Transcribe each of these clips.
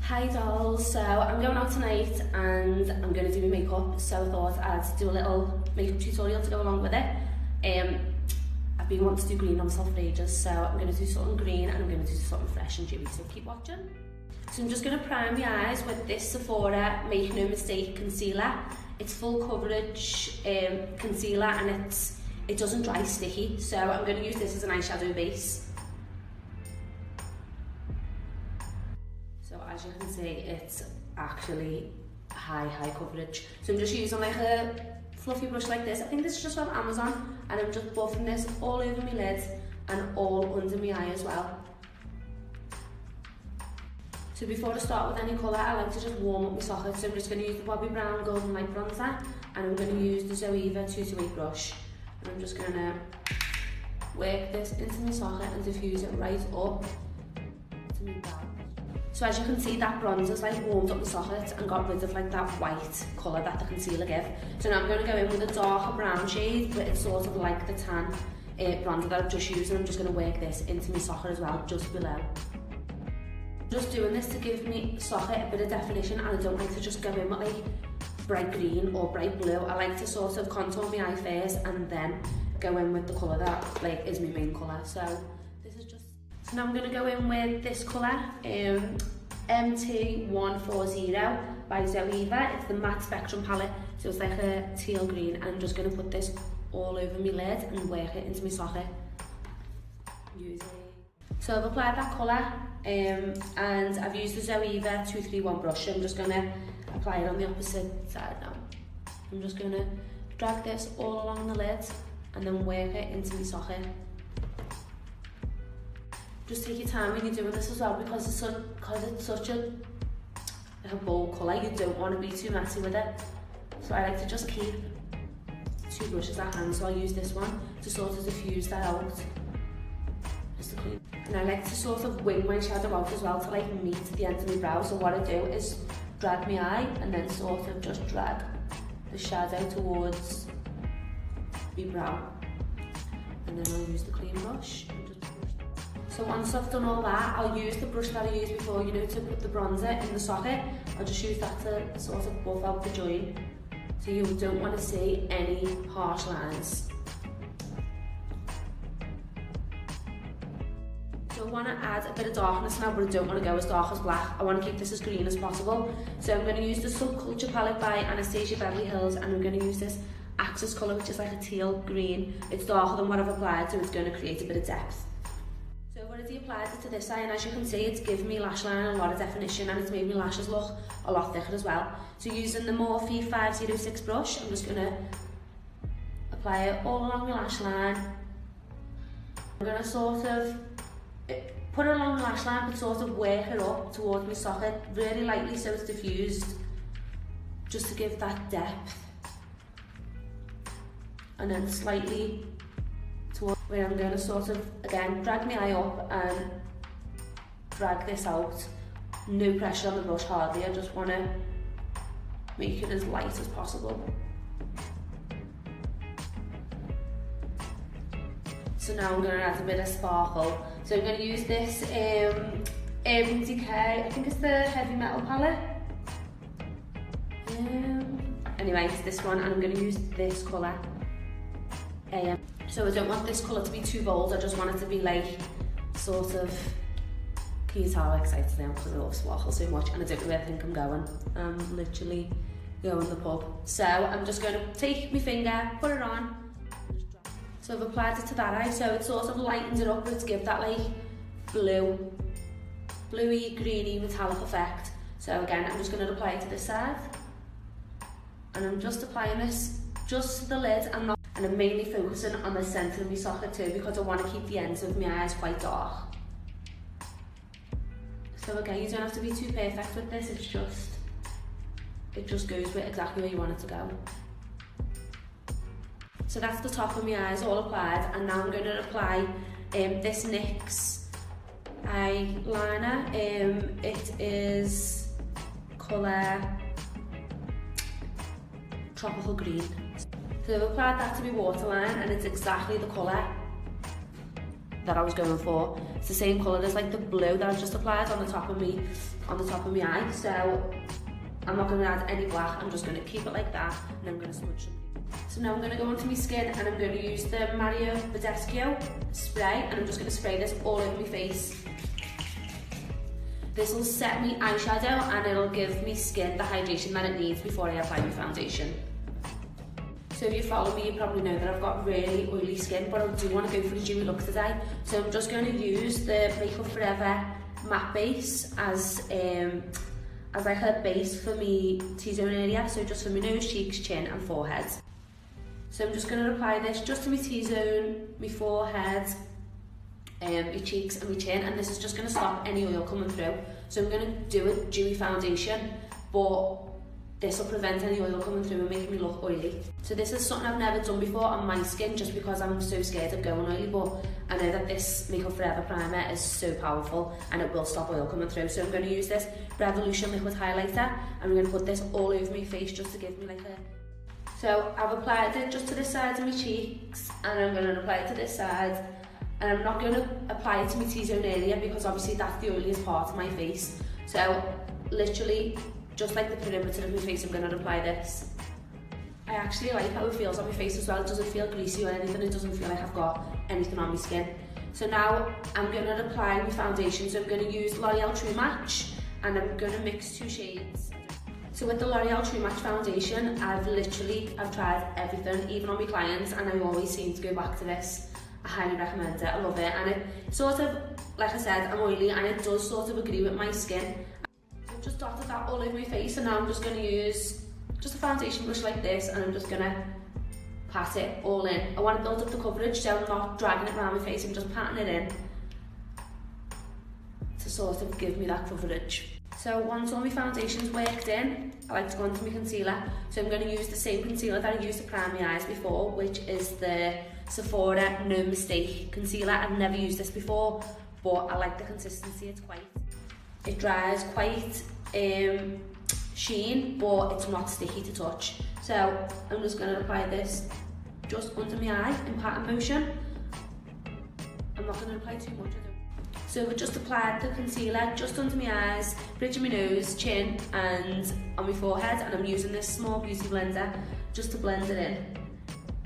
Hi dolls, so I'm going out tonight and I'm going to do my makeup, so I thought I'd do a little makeup tutorial to go along with it. I've been wanting to do green on myself for ages, so I'm going to do something green and I'm going to do something fresh and dewy, so keep watching. So I'm just going to prime my eyes with this Sephora Make No Mistake concealer. It's full coverage concealer and it doesn't dry sticky, so I'm going to use this as an eyeshadow base. So as you can see, it's actually high coverage. So I'm just using like a fluffy brush like this. I think this is just from Amazon, and I'm just buffing this all over my lids and all under my eye as well. So before I start with any colour, I like to just warm up my socket. So I'm just going to use the Bobbi Brown Golden Light Bronzer, and I'm going to use the Zoeva 228 brush. And I'm just going to work this into my socket and diffuse it right up to my brow. So as you can see, that bronzer's like warmed up the socket and got rid of like that white colour that the concealer gives. So now I'm going to go in with a darker brown shade, but it's sort of like the tan bronzer that I've just used, and I'm just going to work this into my socket as well, just below. Just doing this to give me socket a bit of definition, and I don't like to just go in with like bright green or bright blue. I like to sort of contour my eye first and then go in with the colour that like is my main colour. So this is just... So now I'm going to go in with this colour, MT140 by Zoeva. It's the matte spectrum palette, so it's like a teal green, and I'm just going to put this all over my lid and work it into my socket. So I've applied that colour and I've used the Zoeva 231 brush. I'm just going to apply it on the opposite side now. I'm just going to drag this all along the lid and then work it into my socket. Just take your time when you're doing this as well, because it's such a bold colour. You don't want to be too messy with it. So I like to just keep two brushes at hand. So I'll use this one to sort of diffuse that out. Just to clean. And I like to sort of wing my shadow out as well to like meet the end of my brow. So what I do is drag my eye and then sort of just drag the shadow towards my brow. And then I'll use the clean brush. So once I've done all that, I'll use the brush that I used before, you know, to put the bronzer in the socket. I'll just use that to sort of buff out the joint. So you don't want to see any harsh lines. So I want to add a bit of darkness now, but I don't want to go as dark as black. I want to keep this as green as possible. So I'm going to use the Subculture palette by Anastasia Beverly Hills, and I'm going to use this Access colour, which is like a teal green. It's darker than what I've applied, so it's going to create a bit of depth. So I've already applied it to this eye, and as you can see, it's given me lash line a lot of definition, and it's made my lashes look a lot thicker as well. So using the Morphe 506 brush, I'm just going to apply it all along my lash line. I'm going to sort of put it along the lash line, but sort of work it up towards my socket really lightly so it's diffused, just to give that depth. And then slightly towards where I'm going to sort of, again, drag my eye up and drag this out. No pressure on the brush, hardly. I just want to make it as light as possible. So now I'm going to add a bit of sparkle. So I'm going to use this Urban Decay, I think it's the Heavy Metal palette. Anyway, it's this one, and I'm going to use this colour. So I don't want this colour to be too bold, I just want it to be like, sort of, can you tell how excited I am because I love sparkle so much, and I don't know where I think I'm going. I'm literally going to the pub. So I'm just going to take my finger, put it on. So I've applied it to that eye, so it sort of lightens it up, but it's give that like bluey, greeny, metallic effect. So again, I'm just going to apply it to this side. And I'm just applying this just to the lid, and I'm mainly focusing on the centre of my socket too, because I want to keep the ends of my eyes quite dark. So again, you don't have to be too perfect with this, it just goes with exactly where you want it to go. So that's the top of my eyes all applied, and now I'm going to apply this NYX eyeliner. It is colour Tropical Green. So I've applied that to my waterline, and it's exactly the colour that I was going for. It's the same colour as like the blue that I've just applied on the top of me on the top of my eye, so I'm not going to add any black, I'm just going to keep it like that, and I'm going to smudge some. So now I'm going to go onto my skin and I'm going to use the Mario Badescu spray, and I'm just going to spray this all over my face. This will set me eyeshadow and it'll give me skin the hydration that it needs before I apply my foundation. So if you follow me, you probably know that I've got really oily skin, but I do want to go for a dewy look today. So I'm just going to use the Makeup Forever matte base as like a base for my T-zone area, so just for my nose, cheeks, chin and forehead. So I'm just going to apply this just to my T-zone, my forehead, my cheeks and my chin, and this is just going to stop any oil coming through. So I'm going to do a dewy foundation, but this will prevent any oil coming through and make me look oily. So this is something I've never done before on my skin, just because I'm so scared of going oily, but I know that this Makeup Forever primer is so powerful and it will stop oil coming through. So I'm going to use this Revolution liquid highlighter and I'm going to put this all over my face just to give me like a... So I've applied it just to this side of my cheeks, and I'm going to apply it to this side, and I'm not going to apply it to my T-zone area because obviously that's the oiliest part of my face. So literally just like the perimeter of my face, I'm going to apply this. I actually like how it feels on my face as well. It doesn't feel greasy or anything, it doesn't feel like I've got anything on my skin. So now I'm going to apply my foundation. So I'm going to use L'Oreal True Match, and I'm going to mix 2 shades. So with the L'Oreal True Match foundation, I've tried everything, even on my clients, and I always seem to go back to this. I highly recommend it, I love it, and it sort of, like I said, I'm oily and it does sort of agree with my skin. I've just dotted that all over my face, and now I'm just going to use just a foundation brush like this, and I'm just going to pat it all in. I want to build up the coverage, so I'm not dragging it around my face, I'm just patting it in to sort of give me that coverage. So once all my foundation's worked in, I like to go into my concealer. So I'm going to use the same concealer that I used to prime my eyes before, which is the Sephora No Mistake concealer. I've never used this before, but I like the consistency. It dries quite sheen, but it's not sticky to touch. So I'm just going to apply this just under my eye in pattern motion. I'm not going to apply too much of it. So I've just applied the concealer just under my eyes, bridge of my nose, chin and on my forehead, and I'm using this small beauty blender just to blend it in.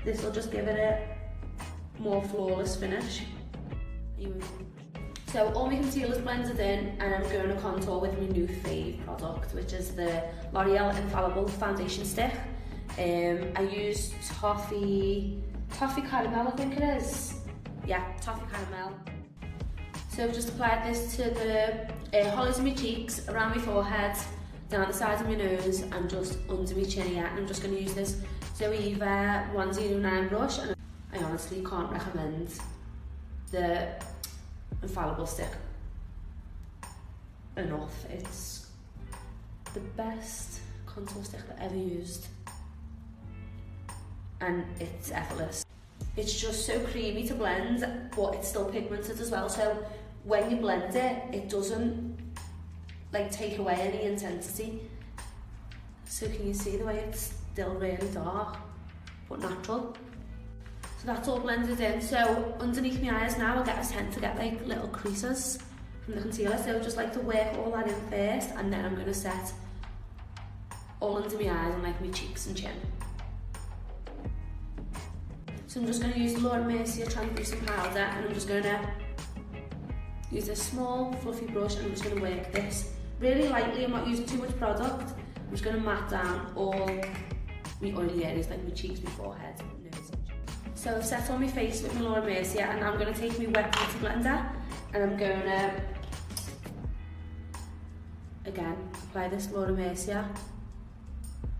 This will just give it a more flawless finish. So all my concealer's blended in, and I'm going to contour with my new fave product, which is the L'Oreal Infallible Foundation Stick. I used toffee caramel, I think it is. Yeah, toffee caramel. So I've just applied this to the hollows of my cheeks, around my forehead, down the side of my nose and just under my chin here. And I'm just going to use this Zoeva 109 brush, and I honestly can't recommend the Infallible stick enough. It's the best contour stick I've ever used, and it's effortless. It's just so creamy to blend, but it's still pigmented as well, so when you blend it, it doesn't like take away any intensity. So can you see the way it's still really dark but natural? So that's all blended in. So underneath my eyes now, I tend to get like little creases from the concealer, so I just like to work all that in first, and then I'm going to set all under my eyes and like my cheeks and chin. So I'm just going to use the Mercier translucent powder, and I'm just going to use a small fluffy brush, and I'm just going to work this really lightly. I'm not using too much product. I'm just going to mat down all my oily areas like my cheeks, my forehead, nose. So I've set on my face with my Mercier, and now I'm going to take my wet beauty blender, and I'm going to again apply this Mercier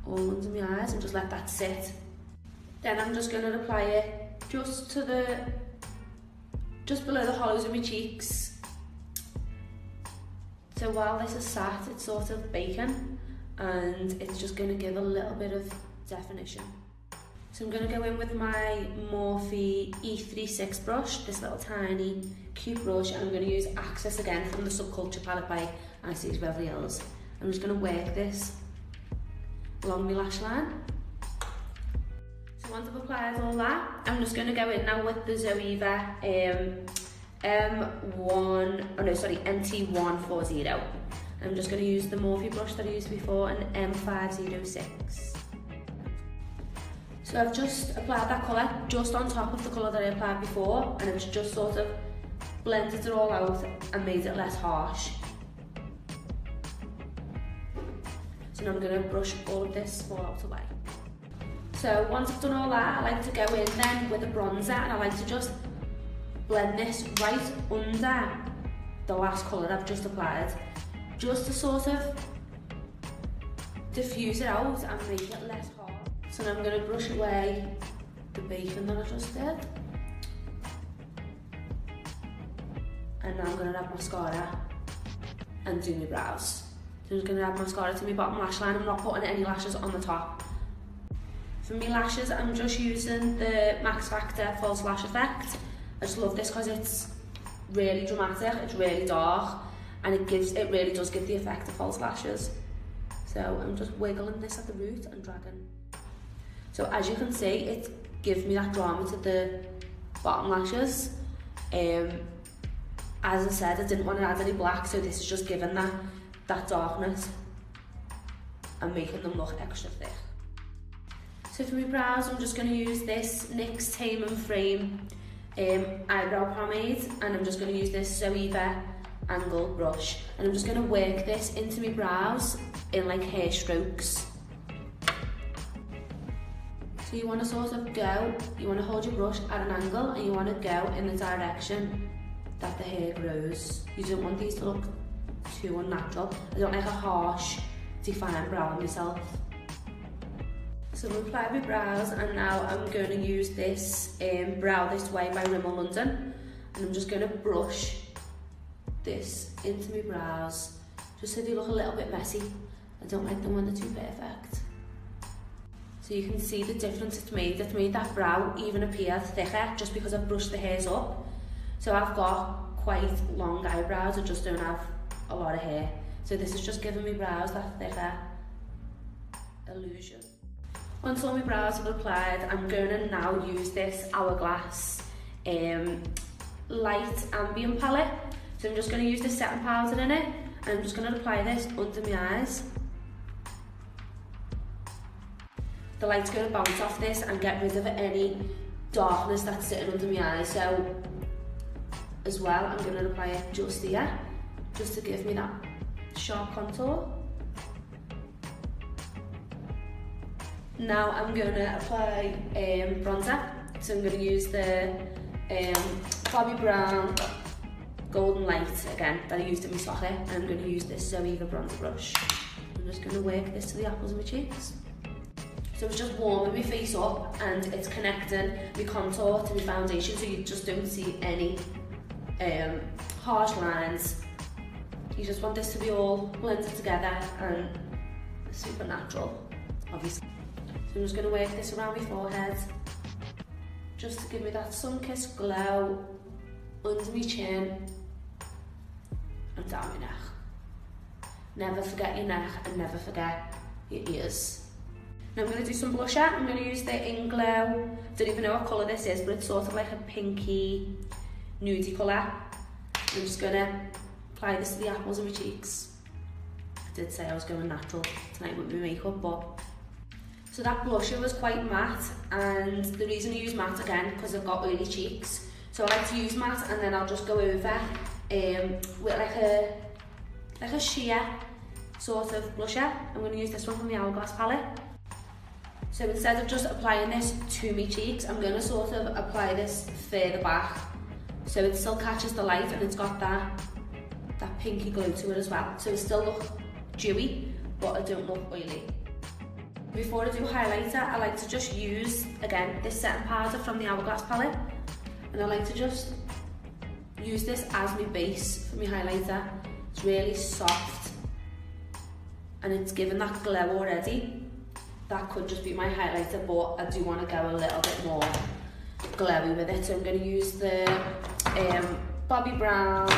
all under my eyes and just let that sit. Then I'm just going to apply it just below the hollows of my cheeks. So while this is sat, it's sort of baking, and it's just going to give a little bit of definition. So I'm going to go in with my Morphe E36 brush, this little tiny cute brush, and I'm going to use Access again from the Subculture palette by Anastasia Beverly Hills. I'm just going to work this along my lash line. So once I've applied all that, I'm just going to go in now with the Zoeva MT140. I'm just going to use the Morphe brush that I used before, an M506. So I've just applied that colour just on top of the colour that I applied before, and it's just sort of blended it all out and made it less harsh. So now I'm going to brush all of this all out away. So once I've done all that, I like to go in then with a bronzer, and I like to just blend this right under the last colour I've just applied, just to sort of diffuse it out and make it less hard. So now I'm going to brush away the bacon that I just did. And now I'm going to add mascara and do my brows. So I'm just going to add mascara to my bottom lash line. I'm not putting any lashes on the top. For my lashes, I'm just using the Max Factor False Lash Effect. I just love this because it's really dramatic, it's really dark, and it really does give the effect of false lashes. So I'm just wiggling this at the root and dragging. So as you can see, it gives me that drama to the bottom lashes. As I said, I didn't want to add any black, so this is just giving that darkness and making them look extra thick. So for my brows, I'm just going to use this NYX Tame and Frame eyebrow pomade, and I'm just going to use this zoeva angled brush, and I'm just going to work this into my brows in like hair strokes. So you want to sort of you want to hold your brush at an angle, and you want to go in the direction that the hair grows. You don't want these to look too unnatural. I don't like a harsh, defined brow on myself. So I've applied my brows, and now I'm going to use this Brow This Way by Rimmel London, and I'm just going to brush this into my brows just so they look a little bit messy. I don't like them when they're too perfect. So you can see the difference it's made. It's made that brow even appear thicker just because I've brushed the hairs up. So I've got quite long eyebrows, I just don't have a lot of hair. So this is just giving me brows that thicker illusion. Once all my brows have applied, I'm going to now use this Hourglass light ambient palette. So I'm just going to use the setting powder in it, and I'm just going to apply this under my eyes. The light's going to bounce off this and get rid of any darkness that's sitting under my eyes. So as well, I'm going to apply it just here, just to give me that sharp contour. Now I'm going to apply bronzer, so I'm going to use the Bobbi Brown Golden Light again that I used in my socket, and I'm going to use this zoeva bronzer brush. I'm just going to work this to the apples of my cheeks. So it's just warming my face up, and it's connecting my contour to my foundation, so you just don't see any harsh lines. You just want this to be all blended together and super natural, obviously. So I'm just going to work this around my forehead, just to give me that sun-kissed glow under my chin and down my neck. Never forget your neck, and never forget your ears. Now I'm going to do some blusher. I'm going to use the Inglow. I don't even know what colour this is, but it's sort of like a pinky, nudie colour. I'm just going to apply this to the apples of my cheeks. I did say I was going natural tonight with my makeup, but... So that blusher was quite matte, and the reason I use matte again, because I've got oily cheeks. So I like to use matte, and then I'll just go over with like a sheer sort of blusher. I'm going to use this one from the Hourglass palette. So instead of just applying this to my cheeks, I'm going to sort of apply this further back, so it still catches the light and it's got that pinky glow to it as well. So it still look dewy, but I don't look oily. Before I do highlighter, I like to just use, again, this setting powder from the Hourglass palette, and I like to just use this as my base for my highlighter. It's really soft, and it's giving that glow already. That could just be my highlighter, but I do want to go a little bit more glowy with it. So I'm going to use the Bobbi Brown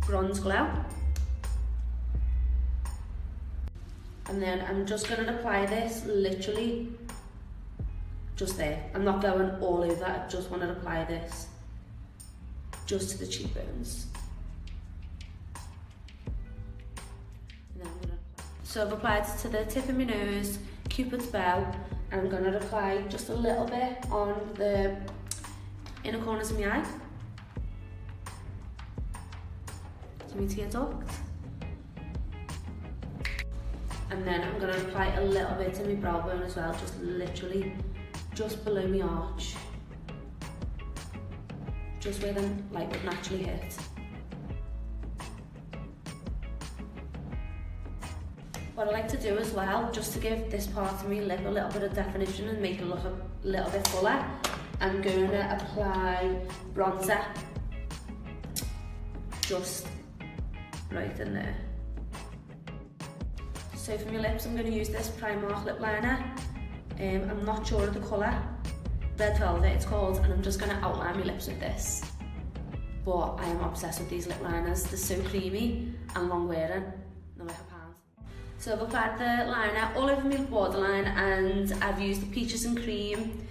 Bronze Glow. And then I'm just going to apply this literally just there. I'm not going all over, I just want to apply this just to the cheekbones. So I've applied it to the tip of my nose, Cupid's bow, and I'm going to apply just a little bit on the inner corners of my eye. To my tear duct. And then I'm going to apply a little bit to my brow bone as well, just literally just below my arch. Just where the light would naturally hit. What I like to do as well, just to give this part of my lip a little bit of definition and make it look a little bit fuller, I'm going to apply bronzer just right in there. So for my lips, I'm going to use this Primark lip liner. I'm not sure of the colour, Red Velvet it's called, and I'm just going to outline my lips with this. But I am obsessed with these lip liners. They're so creamy and long wearing. They're like £1. So I've applied the liner all over my borderline, and I've used the Peaches and Cream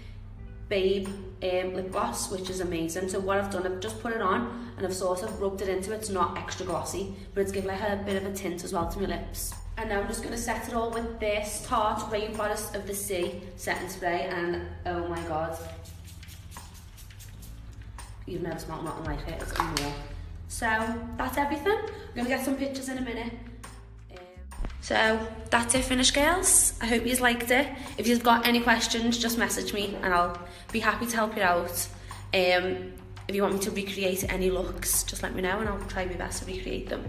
Babe lip gloss, which is amazing. So what I've done, I've just put it on and I've sort of rubbed it into it. It's not extra glossy, but it's given like a bit of a tint as well to my lips. And now I'm just going to set it all with this Tarte Rainforest of the Sea setting spray, and oh my god, you've never smelled nothing like it, it's unreal. So that's everything. I'm going to get some pictures in a minute. So that's it, finished, girls. I hope you liked it. If you've got any questions, just message me and I'll be happy to help you out. If you want me to recreate any looks, just let me know and I'll try my best to recreate them.